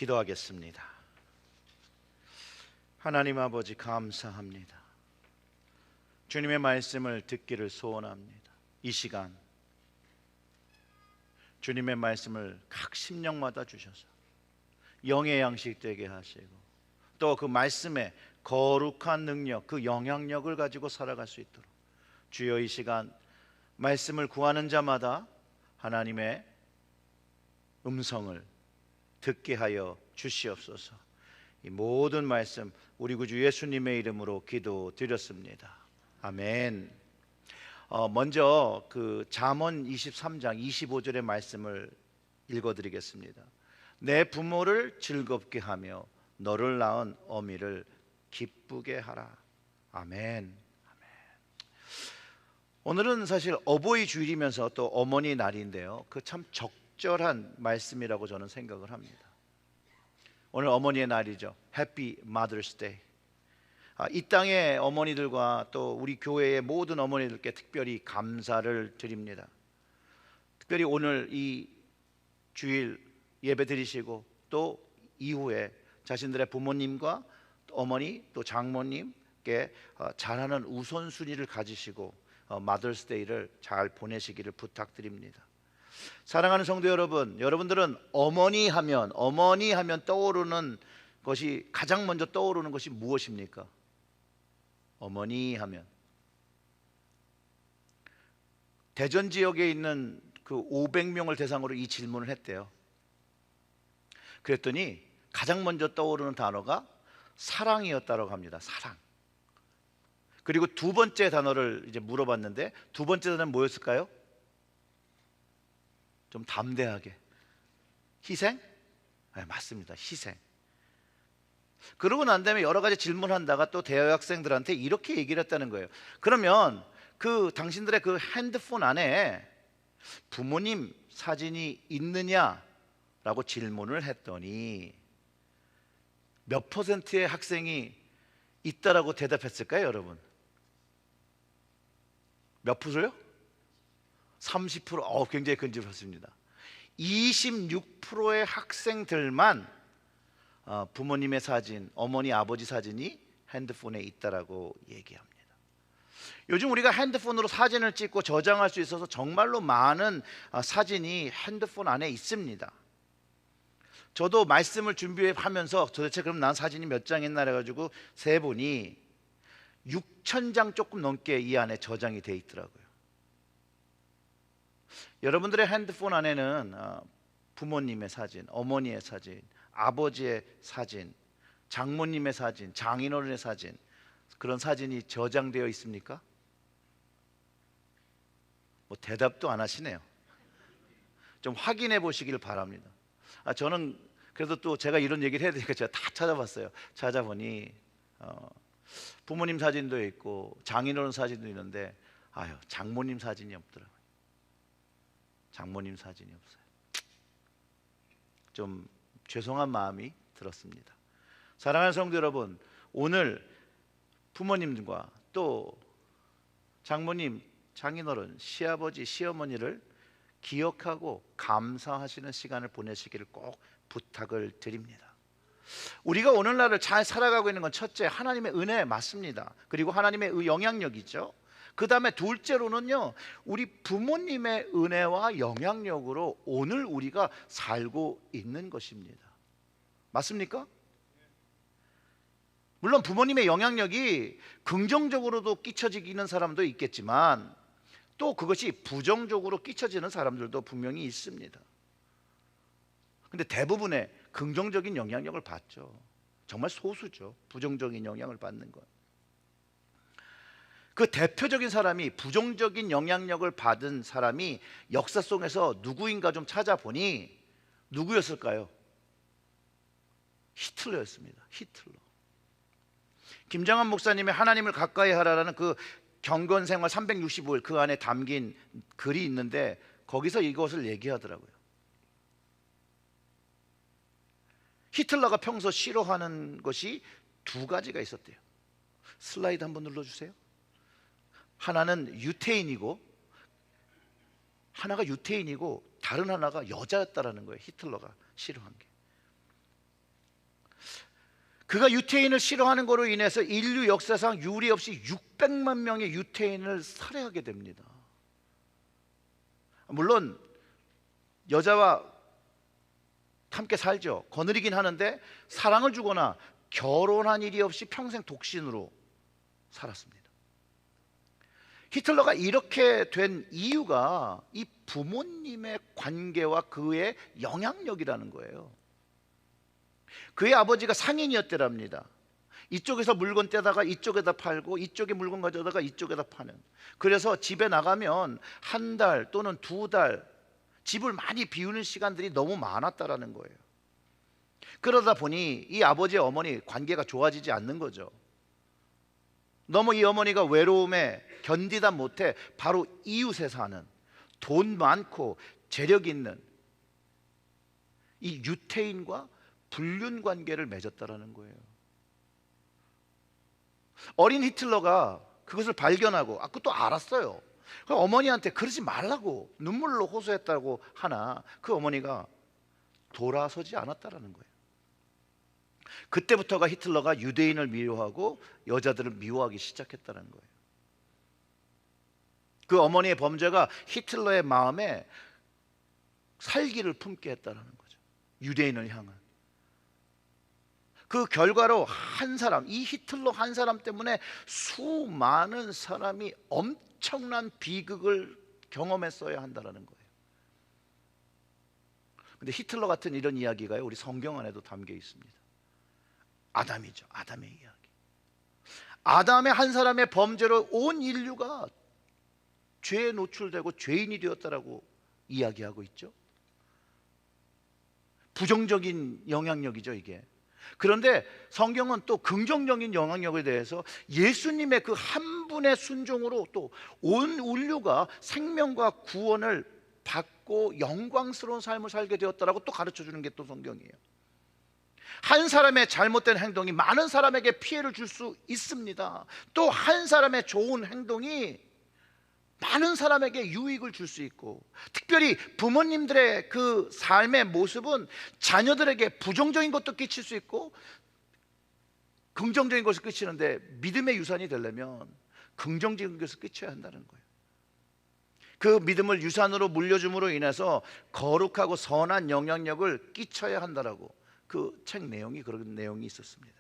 기도하겠습니다. 하나님 아버지, 감사합니다. 주님의 말씀을 듣기를 소원합니다. 이 시간 주님의 말씀을 각 심령마다 주셔서 영의 양식 되게 하시고, 또 그 말씀의 거룩한 능력, 그 영향력을 가지고 살아갈 수 있도록 주여, 이 시간 말씀을 구하는 자마다 하나님의 음성을 듣게 하여 주시옵소서. 이 모든 말씀 우리 구주 예수님의 이름으로 기도드렸습니다. 아멘. 먼저 그 잠언 23장 25절의 말씀을 읽어드리겠습니다. 내 부모를 즐겁게 하며 너를 낳은 어미를 기쁘게 하라. 아멘. 오늘은 사실 어버이 주일이면서 또 어머니 날인데요, 그 참 적절한 말씀이라고 저는 생각을 합니다. 오늘 어머니의 날이죠. Happy Mother's Day. 이 땅의 어머니들과 또 우리 교회의 모든 어머니들께 특별히 감사를 드립니다. 특별히 오늘 이 주일 예배 드리시고 또 이후에 자신들의 부모님과 어머니 또 장모님께 잘하는 우선순위를 가지시고 마더스데이를 잘 보내시기를 부탁드립니다. 사랑하는 성도 여러분, 여러분들은 어머니 하면 떠오르는 것이, 가장 먼저 떠오르는 것이 무엇입니까? 어머니 하면 대전 지역에 있는 그 500명을 대상으로 이 질문을 했대요. 그랬더니 가장 먼저 떠오르는 단어가 사랑이었다고 합니다. 사랑. 그리고 두 번째 단어를 이제 물어봤는데, 두 번째 단어는 뭐였을까요? 좀 담대하게, 희생? 네, 맞습니다. 희생. 그러고 난 다음에 여러 가지 질문한다가 또 대학생들한테 이렇게 얘기를 했다는 거예요. 그러면 그 당신들의 그 핸드폰 안에 부모님 사진이 있느냐라고 질문을 했더니 몇 퍼센트의 학생이 있다라고 대답했을까요, 여러분? 몇 프로요? 30%. 굉장히 근접했습니다. 26%의 학생들만 부모님의 사진, 어머니 아버지 사진이 핸드폰에 있다라고 얘기합니다. 요즘 우리가 핸드폰으로 사진을 찍고 저장할 수 있어서 정말로 많은 사진이 핸드폰 안에 있습니다. 저도 말씀을 준비하면서 도대체 그럼 난 사진이 몇 장 있나 해가지고 세보니 6,000장 조금 넘게 이 안에 저장이 돼 있더라고요. 여러분들의 핸드폰 안에는 부모님의 사진, 어머니의 사진, 아버지의 사진, 장모님의 사진, 장인어른의 사진, 그런 사진이 저장되어 있습니까? 뭐 대답도 안 하시네요. 좀 확인해 보시길 바랍니다. 저는 그래도 또 제가 이런 얘기를 해야 되니까 제가 다 찾아봤어요. 찾아보니 부모님 사진도 있고 장인어른 사진도 있는데 장모님 사진이 없더라고요. 장모님 사진이 없어요. 좀 죄송한 마음이 들었습니다. 사랑하는 성도 여러분, 오늘 부모님과 또 장모님, 장인어른, 시아버지, 시어머니를 기억하고 감사하시는 시간을 보내시기를 꼭 부탁을 드립니다. 우리가 오늘날을 잘 살아가고 있는 건 첫째, 하나님의 은혜 맞습니다. 그리고 하나님의 영향력이죠. 그 다음에 둘째로는요, 우리 부모님의 은혜와 영향력으로 오늘 우리가 살고 있는 것입니다. 맞습니까? 물론 부모님의 영향력이 긍정적으로도 끼쳐지는 사람도 있겠지만 또 그것이 부정적으로 끼쳐지는 사람들도 분명히 있습니다. 근데 대부분의 긍정적인 영향력을 받죠. 정말 소수죠, 부정적인 영향을 받는 것. 그 대표적인 사람이, 부정적인 영향력을 받은 사람이 역사 속에서 누구인가 좀 찾아보니 누구였을까요? 히틀러였습니다. 히틀러. 김정한 목사님의 하나님을 가까이 하라라는 그 경건생활 365일 그 안에 담긴 글이 있는데 거기서 이것을 얘기하더라고요. 히틀러가 평소 싫어하는 것이 두 가지가 있었대요. 슬라이드 한번 눌러주세요. 하나는 유태인이고, 다른 하나가 여자였다라는 거예요. 히틀러가 싫어한 게. 그가 유태인을 싫어하는 것으로 인해서 인류 역사상 유례 없이 600만 명의 유태인을 살해하게 됩니다. 물론 여자와 함께 살죠. 거느리긴 하는데 사랑을 주거나 결혼한 일이 없이 평생 독신으로 살았습니다. 히틀러가 이렇게 된 이유가 이 부모님의 관계와 그의 영향력이라는 거예요. 그의 아버지가 상인이었더랍니다. 이쪽에서 물건 떼다가 이쪽에다 팔고, 이쪽에 물건 가져다가 이쪽에다 파는. 그래서 집에 나가면 한 달 또는 두 달 집을 많이 비우는 시간들이 너무 많았다라는 거예요. 그러다 보니 이 아버지의 어머니 관계가 좋아지지 않는 거죠. 너무 이 어머니가 외로움에 견디다 못해 바로 이웃에 사는 돈 많고 재력 있는 이 유태인과 불륜 관계를 맺었다라는 거예요. 어린 히틀러가 그것을 발견하고 그것도 알았어요. 어머니한테 그러지 말라고 눈물로 호소했다고 하나 그 어머니가 돌아서지 않았다라는 거예요. 그때부터가 히틀러가 유대인을 미워하고 여자들을 미워하기 시작했다는 거예요. 그 어머니의 범죄가 히틀러의 마음에 살기를 품게 했다는 거죠. 유대인을 향한. 그 결과로 한 사람, 이 히틀러 한 사람 때문에 수많은 사람이 엄청난 비극을 경험했어야 한다는 거예요. 근데 히틀러 같은 이런 이야기가요, 우리 성경 안에도 담겨 있습니다. 아담이죠. 아담의 이야기. 아담의 한 사람의 범죄로 온 인류가 죄에 노출되고 죄인이 되었다라고 이야기하고 있죠. 부정적인 영향력이죠, 이게. 그런데 성경은 또 긍정적인 영향력에 대해서 예수님의 그 한 분의 순종으로 또 온 인류가 생명과 구원을 받고 영광스러운 삶을 살게 되었다라고 또 가르쳐 주는 게 또 성경이에요. 한 사람의 잘못된 행동이 많은 사람에게 피해를 줄 수 있습니다. 또 한 사람의 좋은 행동이 많은 사람에게 유익을 줄 수 있고, 특별히 부모님들의 그 삶의 모습은 자녀들에게 부정적인 것도 끼칠 수 있고 긍정적인 것을 끼치는데, 믿음의 유산이 되려면 긍정적인 것을 끼쳐야 한다는 거예요. 그 믿음을 유산으로 물려줌으로 인해서 거룩하고 선한 영향력을 끼쳐야 한다라고 그 책 내용이 그런 내용이 있었습니다.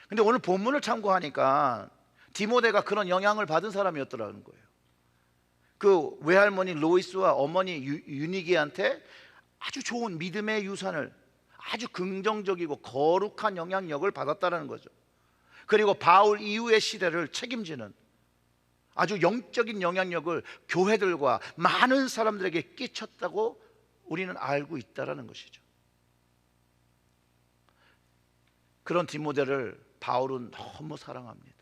근데 오늘 본문을 참고하니까 디모데가 그런 영향을 받은 사람이었더라는 거예요. 그 외할머니 로이스와 어머니 유니기한테 아주 좋은 믿음의 유산을, 아주 긍정적이고 거룩한 영향력을 받았다는 거죠. 그리고 바울 이후의 시대를 책임지는 아주 영적인 영향력을 교회들과 많은 사람들에게 끼쳤다고 우리는 알고 있다는 것이죠. 그런 디모데를 바울은 너무 사랑합니다.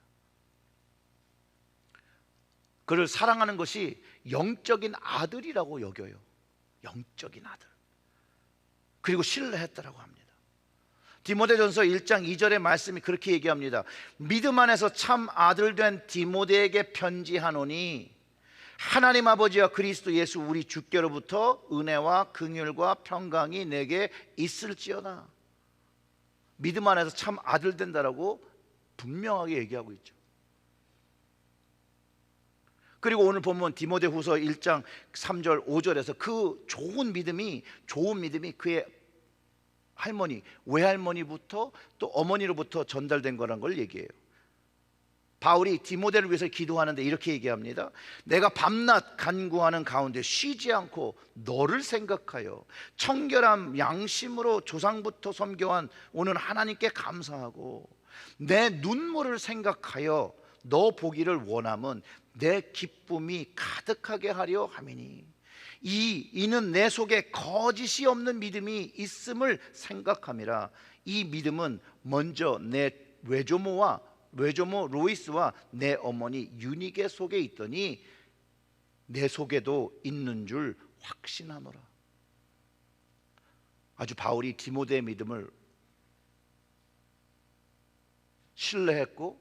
그를 사랑하는 것이 영적인 아들이라고 여겨요. 영적인 아들. 그리고 신뢰했다라고 합니다. 디모데전서 1장 2절의 말씀이 그렇게 얘기합니다. 믿음 안에서 참 아들 된 디모데에게 편지하노니 하나님 아버지와 그리스도 예수 우리 주께로부터 은혜와 긍휼과 평강이 내게 있을지어다. 믿음 안에서 참 아들 된다라고 분명하게 얘기하고 있죠. 그리고 오늘 보면 디모데후서 1장 3절 5절에서 그 좋은 믿음이 그의 할머니, 외할머니부터 또 어머니로부터 전달된 거란 걸 얘기해요. 바울이 디모데를 위해서 기도하는데 이렇게 얘기합니다. 내가 밤낮 간구하는 가운데 쉬지 않고 너를 생각하여 청결한 양심으로 조상부터 섬겨온 오는 하나님께 감사하고 내 눈물을 생각하여 너 보기를 원함은 내 기쁨이 가득하게 하려 함이니 이는 내 속에 거짓이 없는 믿음이 있음을 생각함이라. 이 믿음은 먼저 내 외조모 로이스와 내 어머니 유니게 속에 있더니 내 속에도 있는 줄 확신하노라. 아주 바울이 디모데의 믿음을 신뢰했고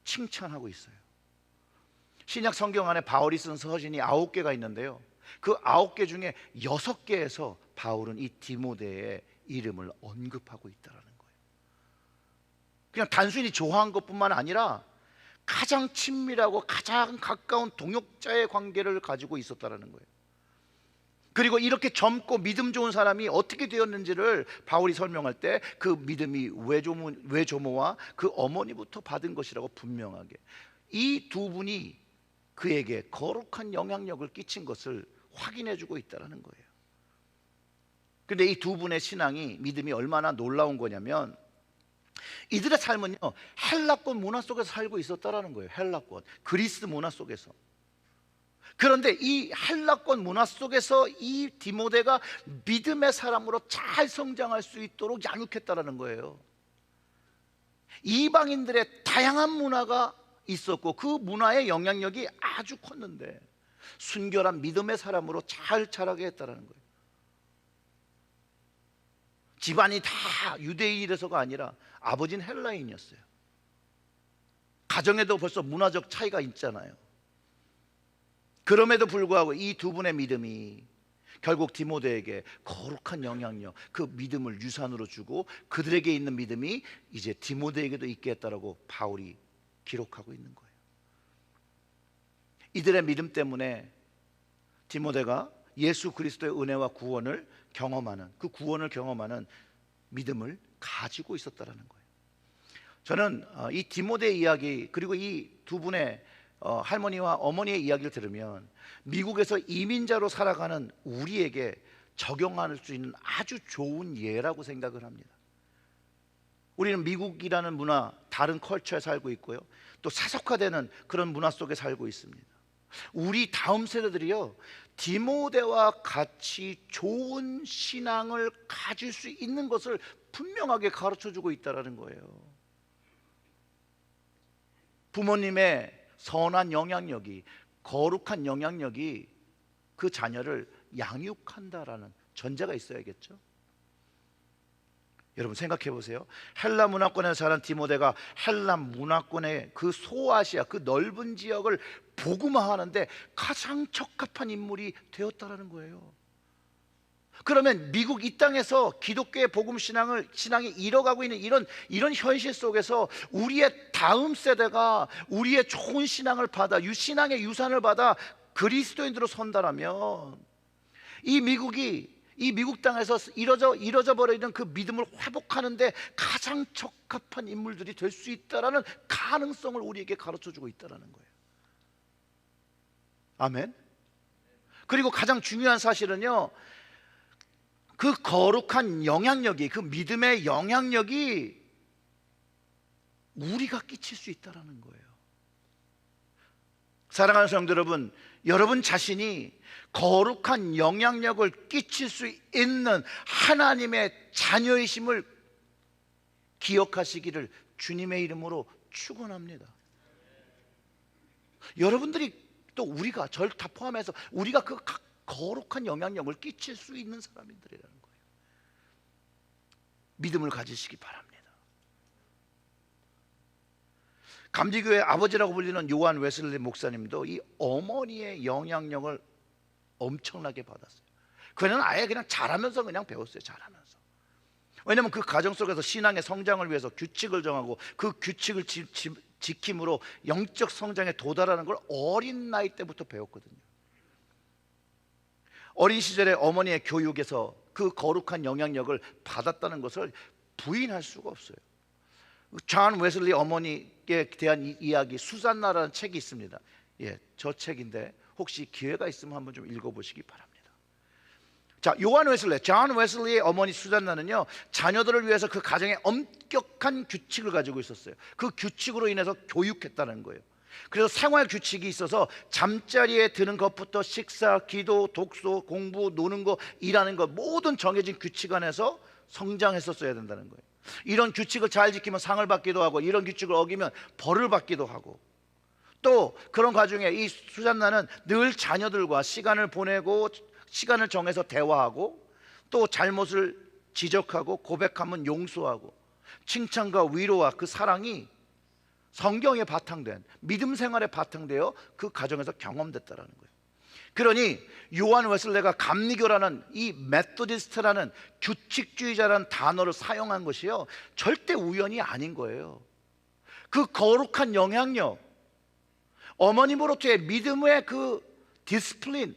칭찬하고 있어요. 신약 성경 안에 바울이 쓴 서신이 9개가 있는데요, 그 9개 중에 6개에서 바울은 이 디모데의 이름을 언급하고 있다는 거예요. 그냥 단순히 좋아한 것뿐만 아니라 가장 친밀하고 가장 가까운 동역자의 관계를 가지고 있었다라는 거예요. 그리고 이렇게 젊고 믿음 좋은 사람이 어떻게 되었는지를 바울이 설명할 때 그 믿음이 외조모와 그 어머니부터 받은 것이라고 분명하게, 이 두 분이 그에게 거룩한 영향력을 끼친 것을 확인해 주고 있다는 거예요. 근데 이 두 분의 신앙이, 믿음이 얼마나 놀라운 거냐면, 이들의 삶은요 헬라권 문화 속에서 살고 있었다라는 거예요. 헬라권, 그리스 문화 속에서. 그런데 이 헬라권 문화 속에서 이 디모데가 믿음의 사람으로 잘 성장할 수 있도록 양육했다라는 거예요. 이방인들의 다양한 문화가 있었고 그 문화의 영향력이 아주 컸는데 순결한 믿음의 사람으로 잘 자라게 했다라는 거예요. 집안이 다 유대인이라서가 아니라 아버지는 헬라인이었어요. 가정에도 벌써 문화적 차이가 있잖아요. 그럼에도 불구하고 이 두 분의 믿음이 결국 디모데에게 거룩한 영향력, 그 믿음을 유산으로 주고 그들에게 있는 믿음이 이제 디모데에게도 있게 했다라고 바울이 기록하고 있는 거예요. 이들의 믿음 때문에 디모데가 예수 그리스도의 은혜와 구원을 경험하는, 그 구원을 경험하는 믿음을 가지고 있었다라는 거예요. 저는 이 디모데의 이야기, 그리고 이 두 분의 할머니와 어머니의 이야기를 들으면 미국에서 이민자로 살아가는 우리에게 적용할 수 있는 아주 좋은 예라고 생각을 합니다. 우리는 미국이라는 문화, 다른 컬처에 살고 있고요, 또 세속화되는 그런 문화 속에 살고 있습니다. 우리 다음 세대들이요 디모데와 같이 좋은 신앙을 가질 수 있는 것을 분명하게 가르쳐주고 있다는 거예요. 부모님의 선한 영향력이, 거룩한 영향력이 그 자녀를 양육한다라는 전제가 있어야겠죠. 여러분 생각해 보세요. 헬라 문화권에서 자란 디모데가 헬라 문화권의 그 소아시아, 그 넓은 지역을 복음화하는데 가장 적합한 인물이 되었다라는 거예요. 그러면 미국 이 땅에서 기독교의 복음 신앙이 잃어가고 있는 이런 현실 속에서 우리의 다음 세대가 우리의 좋은 신앙을 받아, 신앙의 유산을 받아 그리스도인으로 선다라면 이 미국 땅에서 잃어져 버리는 그 믿음을 회복하는데 가장 적합한 인물들이 될 수 있다라는 가능성을 우리에게 가르쳐주고 있다라는 거예요. 아멘. 그리고 가장 중요한 사실은요, 그 거룩한 영향력이, 그 믿음의 영향력이 우리가 끼칠 수 있다는 거예요. 사랑하는 성도 여러분, 여러분 자신이 거룩한 영향력을 끼칠 수 있는 하나님의 자녀이심을 기억하시기를 주님의 이름으로 축원합니다. 여러분들이 또 우리가, 저를 다 포함해서 우리가 그 거룩한 영향력을 끼칠 수 있는 사람들이라는 거예요. 믿음을 가지시기 바랍니다. 감리교의 아버지라고 불리는 요한 웨슬리 목사님도 이 어머니의 영향력을 엄청나게 받았어요. 그는 아예 그냥 잘하면서 그냥 배웠어요. 잘하면서. 왜냐하면 그 가정 속에서 신앙의 성장을 위해서 규칙을 정하고 그 규칙을 지킴으로 영적 성장에 도달하는 걸 어린 나이 때부터 배웠거든요. 어린 시절에 어머니의 교육에서 그 거룩한 영향력을 받았다는 것을 부인할 수가 없어요. 존 웨슬리 어머니에 대한 이야기, 수잔나라는 책이 있습니다. 예, 저 책인데 혹시 기회가 있으면 한번 좀 읽어보시기 바랍니다. 자, 존 웨슬리의 어머니 수잔나는요, 자녀들을 위해서 그 가정에 엄격한 규칙을 가지고 있었어요. 그 규칙으로 인해서 교육했다는 거예요. 그래서 생활 규칙이 있어서 잠자리에 드는 것부터 식사, 기도, 독서, 공부, 노는 거, 일하는 것, 모든 정해진 규칙 안에서 성장했었어야 된다는 거예요. 이런 규칙을 잘 지키면 상을 받기도 하고, 이런 규칙을 어기면 벌을 받기도 하고, 또 그런 과정에 이 수잔나는 늘 자녀들과 시간을 보내고 시간을 정해서 대화하고, 또 잘못을 지적하고 고백하면 용서하고, 칭찬과 위로와 그 사랑이 성경에 바탕된, 믿음 생활에 바탕되어 그 가정에서 경험됐다라는 거예요. 그러니 요한 웨슬레가 감리교라는, 이 메소디스트라는 규칙주의자라는 단어를 사용한 것이요 절대 우연이 아닌 거예요. 그 거룩한 영향력, 어머님으로부터의 믿음의 그 디스플린,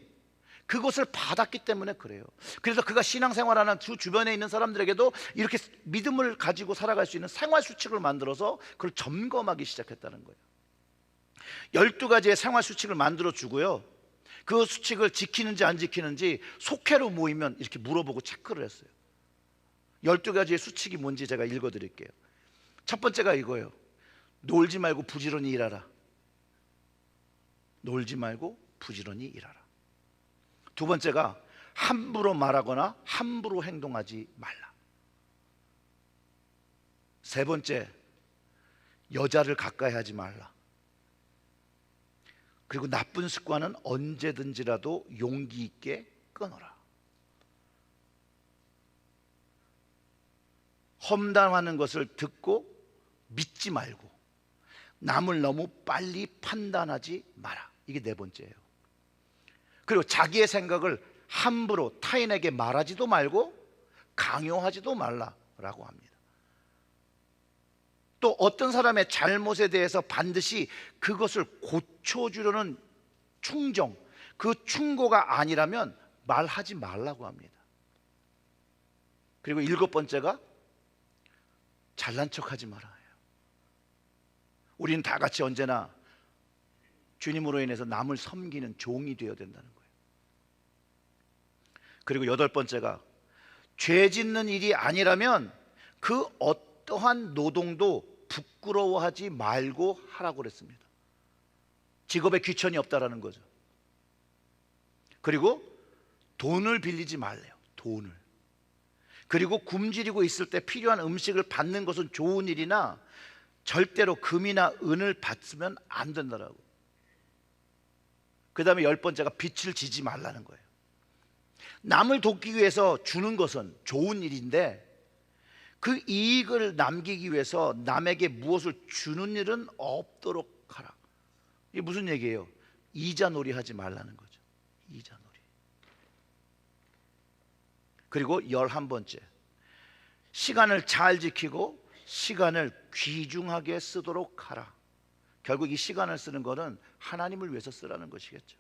그것을 받았기 때문에 그래요. 그래서 그가 신앙생활하는 주변에 있는 사람들에게도 이렇게 믿음을 가지고 살아갈 수 있는 생활 수칙을 만들어서 그걸 점검하기 시작했다는 거예요. 12가지의 생활 수칙을 만들어 주고요, 그 수칙을 지키는지 안 지키는지 속회로 모이면 이렇게 물어보고 체크를 했어요. 12가지의 수칙이 뭔지 제가 읽어 드릴게요. 첫 번째가 이거예요. 놀지 말고 부지런히 일하라. 놀지 말고 부지런히 일하라. 두 번째가 함부로 말하거나 함부로 행동하지 말라. 세 번째, 여자를 가까이 하지 말라. 그리고 나쁜 습관은 언제든지라도 용기 있게 끊어라. 험담하는 것을 듣고 믿지 말고 남을 너무 빨리 판단하지 마라. 이게 네 번째예요. 그리고 자기의 생각을 함부로 타인에게 말하지도 말고 강요하지도 말라라고 합니다. 또 어떤 사람의 잘못에 대해서 반드시 그것을 고쳐주려는 충정, 그 충고가 아니라면 말하지 말라고 합니다. 그리고 일곱 번째가 잘난 척하지 말아요. 우리는 다 같이 언제나 주님으로 인해서 남을 섬기는 종이 되어야 된다는 거예요. 그리고 여덟 번째가 죄 짓는 일이 아니라면 그 어떠한 노동도 부끄러워하지 말고 하라고 그랬습니다. 직업에 귀천이 없다라는 거죠. 그리고 돈을 빌리지 말래요. 돈을. 그리고 굶주리고 있을 때 필요한 음식을 받는 것은 좋은 일이나 절대로 금이나 은을 받으면 안 된다라고. 그 다음에 열 번째가 빛을 지지 말라는 거예요. 남을 돕기 위해서 주는 것은 좋은 일인데 그 이익을 남기기 위해서 남에게 무엇을 주는 일은 없도록 하라. 이게 무슨 얘기예요? 이자놀이 하지 말라는 거죠. 이자놀이. 그리고 11번째, 시간을 잘 지키고 시간을 귀중하게 쓰도록 하라. 결국 이 시간을 쓰는 것은 하나님을 위해서 쓰라는 것이겠죠.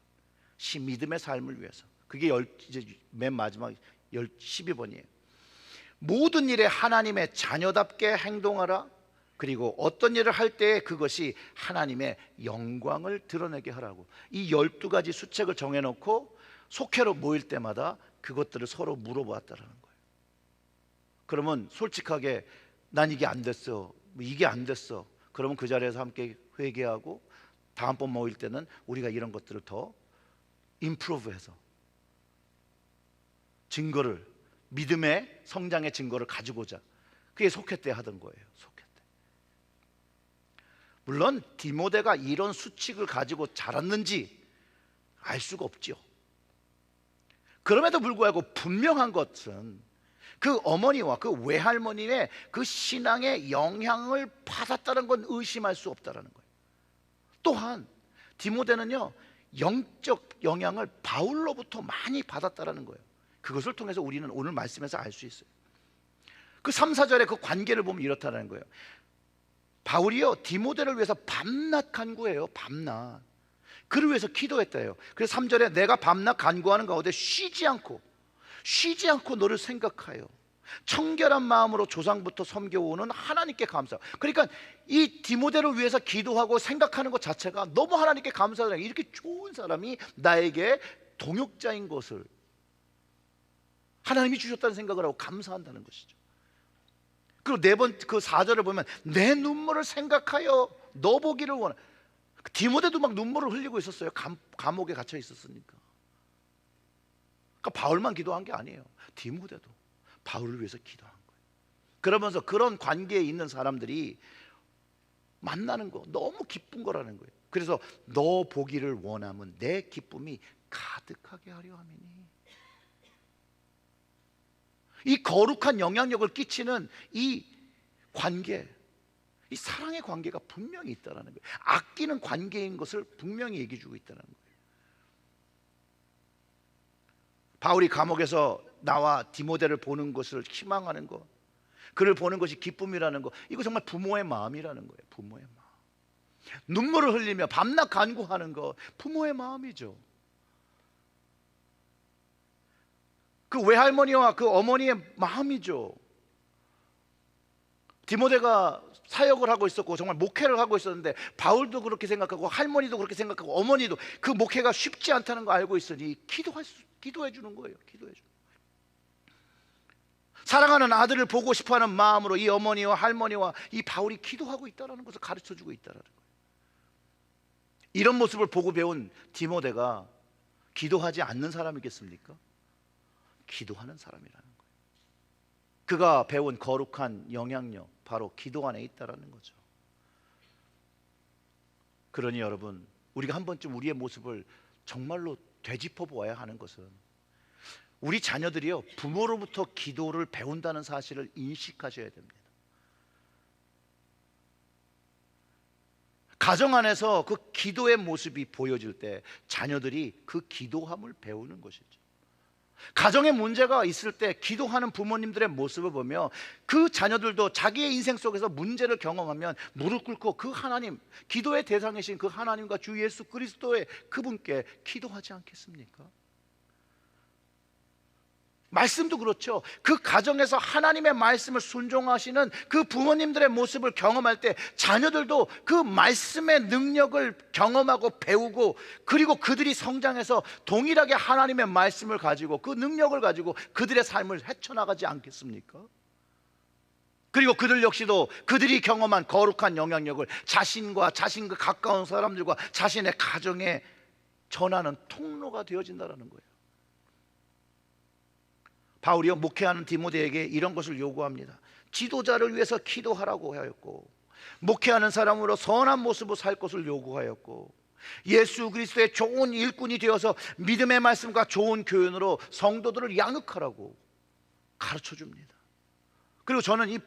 믿음의 삶을 위해서. 그게 이제 맨 마지막 12번이에요. 모든 일에 하나님의 자녀답게 행동하라. 그리고 어떤 일을 할 때 그것이 하나님의 영광을 드러내게 하라고. 이 12가지 수책을 정해놓고 속회로 모일 때마다 그것들을 서로 물어보았다는 거예요. 그러면 솔직하게 난 이게 안 됐어, 이게 안 됐어, 그러면 그 자리에서 함께 회개하고 다음번 모일 때는 우리가 이런 것들을 더 임프로브해서 증거를, 믿음의 성장의 증거를 가지고자. 그게 속회 때 하던 거예요. 속회 때. 물론 디모데가 이런 수칙을 가지고 자랐는지 알 수가 없죠. 그럼에도 불구하고 분명한 것은 그 어머니와 그 외할머니의 그 신앙의 영향을 받았다는 건 의심할 수 없다는 거예요. 또한 디모데는요, 영적 영향을 바울로부터 많이 받았다는 거예요. 그것을 통해서 우리는 오늘 말씀에서 알 수 있어요. 그 3, 4절의 그 관계를 보면 이렇다는 거예요. 바울이요, 디모데를 위해서 밤낮 간구해요. 밤낮. 그를 위해서 기도했대요. 그래서 3절에 내가 밤낮 간구하는 가운데 쉬지 않고 너를 생각하여 청결한 마음으로 조상부터 섬겨오는 하나님께 감사. 그러니까 이 디모데를 위해서 기도하고 생각하는 것 자체가 너무 하나님께 감사하다. 이렇게 좋은 사람이 나에게 동역자인 것을 하나님이 주셨다는 생각을 하고 감사한다는 것이죠. 그리고 그 4절을 보면 내 눈물을 생각하여 너 보기를 원하. 디모데도 막 눈물을 흘리고 있었어요. 감옥에 갇혀 있었으니까. 그러니까 바울만 기도한 게 아니에요. 디모데도 바울을 위해서 기도한 거예요. 그러면서 그런 관계에 있는 사람들이 만나는 거 너무 기쁜 거라는 거예요. 그래서 너 보기를 원하면 내 기쁨이 가득하게 하려 함이니. 이 거룩한 영향력을 끼치는 이 관계, 이 사랑의 관계가 분명히 있다는 거예요. 아끼는 관계인 것을 분명히 얘기해 주고 있다는 거예요. 바울이 감옥에서 나와 디모데를 보는 것을 희망하는 것, 그를 보는 것이 기쁨이라는 것, 이거 정말 부모의 마음이라는 거예요. 부모의 마음. 눈물을 흘리며 밤낮 간구하는 것, 부모의 마음이죠. 그 외할머니와 그 어머니의 마음이죠. 디모데가 사역을 하고 있었고 정말 목회를 하고 있었는데 바울도 그렇게 생각하고 할머니도 그렇게 생각하고 어머니도 그 목회가 쉽지 않다는 거 알고 있으니 기도해 주는 거예요. 기도해 주는 거예요. 사랑하는 아들을 보고 싶어하는 마음으로 이 어머니와 할머니와 이 바울이 기도하고 있다는 것을 가르쳐 주고 있다는 거예요. 이런 모습을 보고 배운 디모데가 기도하지 않는 사람이겠습니까? 기도하는 사람이라는 거예요. 그가 배운 거룩한 영향력, 바로 기도 안에 있다는 거죠. 그러니 여러분, 우리가 한 번쯤 우리의 모습을 정말로 되짚어 보아야 하는 것은 우리 자녀들이요, 부모로부터 기도를 배운다는 사실을 인식하셔야 됩니다. 가정 안에서 그 기도의 모습이 보여질 때 자녀들이 그 기도함을 배우는 것이죠. 가정에 문제가 있을 때 기도하는 부모님들의 모습을 보며 그 자녀들도 자기의 인생 속에서 문제를 경험하면 무릎 꿇고 그 하나님, 기도의 대상이신 그 하나님과 주 예수 그리스도의 그분께 기도하지 않겠습니까? 말씀도 그렇죠. 그 가정에서 하나님의 말씀을 순종하시는 그 부모님들의 모습을 경험할 때 자녀들도 그 말씀의 능력을 경험하고 배우고, 그리고 그들이 성장해서 동일하게 하나님의 말씀을 가지고 그 능력을 가지고 그들의 삶을 헤쳐나가지 않겠습니까? 그리고 그들 역시도 그들이 경험한 거룩한 영향력을 자신과 자신과 가까운 사람들과 자신의 가정에 전하는 통로가 되어진다는 거예요. 바울이요, 목회하는 디모데에게 이런 것을 요구합니다. 지도자를 위해서 기도하라고 하였고, 목회하는 사람으로 선한 모습으로 살 것을 요구하였고, 예수 그리스도의 좋은 일꾼이 되어서 믿음의 말씀과 좋은 교훈으로 성도들을 양육하라고 가르쳐 줍니다. 그리고 저는 이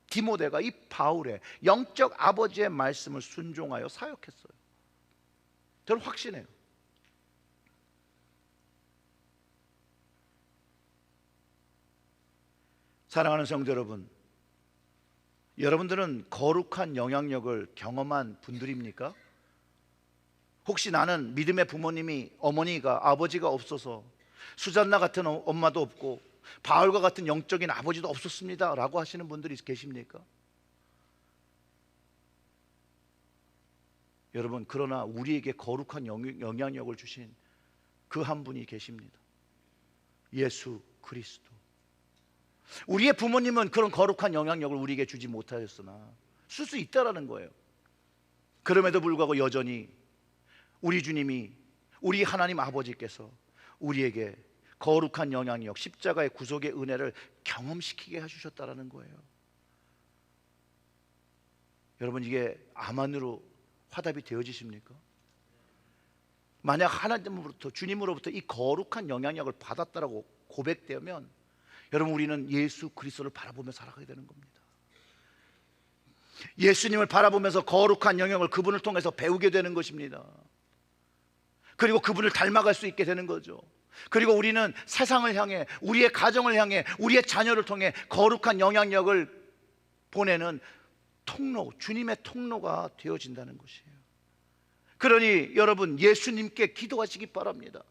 디모데가 이 바울의 영적 아버지의 말씀을 순종하여 사역했어요. 저는 확신해요. 사랑하는 성도 여러분, 여러분들은 거룩한 영향력을 경험한 분들입니까? 혹시 나는 믿음의 부모님이, 어머니가, 아버지가 없어서 수잔나 같은 엄마도 없고 바울과 같은 영적인 아버지도 없었습니다 라고 하시는 분들이 계십니까? 여러분, 그러나 우리에게 거룩한 영향력을 주신 그 한 분이 계십니다. 예수 그리스도. 우리의 부모님은 그런 거룩한 영향력을 우리에게 주지 못하였으나 쓸 수 있다라는 거예요. 그럼에도 불구하고 여전히 우리 주님이, 우리 하나님 아버지께서 우리에게 거룩한 영향력, 십자가의 구속의 은혜를 경험시키게 해주셨다라는 거예요. 여러분, 이게 암만으로 화답이 되어지십니까? 만약 하나님으로부터, 주님으로부터 이 거룩한 영향력을 받았다라고 고백되면 여러분, 우리는 예수 그리스도를 바라보며 살아가게 되는 겁니다. 예수님을 바라보면서 거룩한 영향을 그분을 통해서 배우게 되는 것입니다. 그리고 그분을 닮아갈 수 있게 되는 거죠. 그리고 우리는 세상을 향해, 우리의 가정을 향해, 우리의 자녀를 통해 거룩한 영향력을 보내는 통로, 주님의 통로가 되어진다는 것이에요. 그러니 여러분, 예수님께 기도하시기 바랍니다.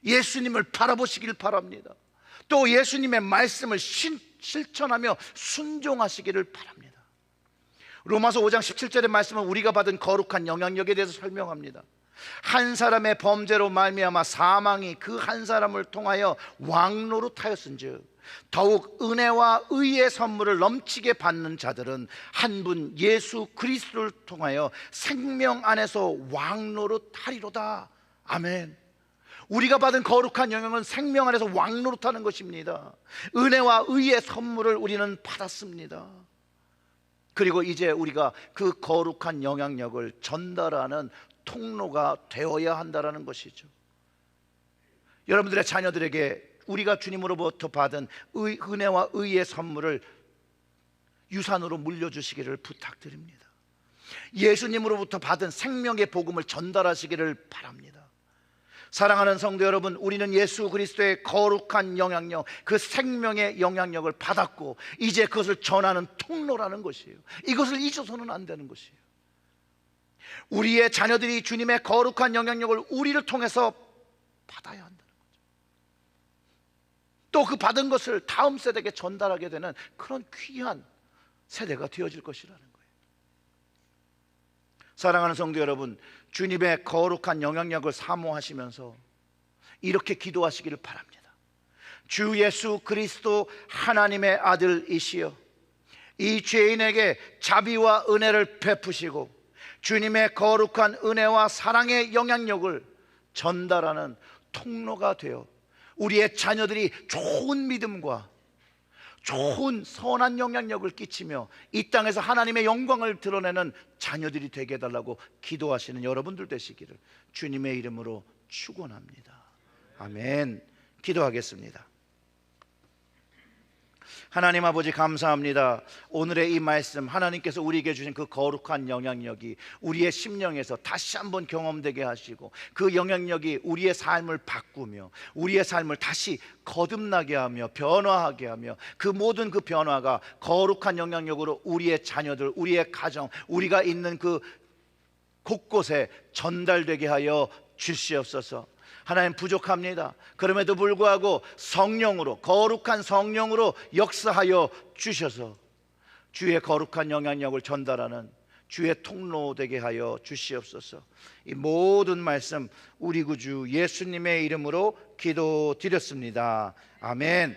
예수님을 바라보시길 바랍니다. 또 예수님의 말씀을 실천하며 순종하시기를 바랍니다. 로마서 5장 17절의 말씀은 우리가 받은 거룩한 영향력에 대해서 설명합니다. 한 사람의 범죄로 말미암아 사망이 그 한 사람을 통하여 왕노릇하였은즉 더욱 은혜와 의의 선물을 넘치게 받는 자들은 한 분 예수 그리스도를 통하여 생명 안에서 왕노릇하리로다. 아멘. 우리가 받은 거룩한 영향은 생명 안에서 왕노릇하는 것입니다. 은혜와 의의 선물을 우리는 받았습니다. 그리고 이제 우리가 그 거룩한 영향력을 전달하는 통로가 되어야 한다는 것이죠. 여러분들의 자녀들에게 우리가 주님으로부터 받은 은혜와 의의 선물을 유산으로 물려주시기를 부탁드립니다. 예수님으로부터 받은 생명의 복음을 전달하시기를 바랍니다. 사랑하는 성도 여러분, 우리는 예수 그리스도의 거룩한 영향력, 그 생명의 영향력을 받았고 이제 그것을 전하는 통로라는 것이에요. 이것을 잊어서는 안 되는 것이에요. 우리의 자녀들이 주님의 거룩한 영향력을 우리를 통해서 받아야 한다는 거죠. 또 그 받은 것을 다음 세대에게 전달하게 되는 그런 귀한 세대가 되어질 것이라는 거예요. 사랑하는 성도 여러분, 주님의 거룩한 영향력을 사모하시면서 이렇게 기도하시기를 바랍니다. 주 예수 그리스도 하나님의 아들이시여, 이 죄인에게 자비와 은혜를 베푸시고 주님의 거룩한 은혜와 사랑의 영향력을 전달하는 통로가 되어 우리의 자녀들이 좋은 믿음과 좋은 선한 영향력을 끼치며 이 땅에서 하나님의 영광을 드러내는 자녀들이 되게 해달라고 기도하시는 여러분들 되시기를 주님의 이름으로 축원합니다. 아멘. 기도하겠습니다. 하나님 아버지, 감사합니다. 오늘의 이 말씀, 하나님께서 우리에게 주신 그 거룩한 영향력이 우리의 심령에서 다시 한번 경험되게 하시고 그 영향력이 우리의 삶을 바꾸며 우리의 삶을 다시 거듭나게 하며 변화하게 하며 그 모든 그 변화가 거룩한 영향력으로 우리의 자녀들, 우리의 가정, 우리가 있는 그 곳곳에 전달되게 하여 주시옵소서. 하나님, 부족합니다. 그럼에도 불구하고 성령으로, 거룩한 성령으로 역사하여 주셔서 주의 거룩한 영향력을 전달하는 주의 통로 되게 하여 주시옵소서. 이 모든 말씀 우리 구주 예수님의 이름으로 기도드렸습니다. 아멘.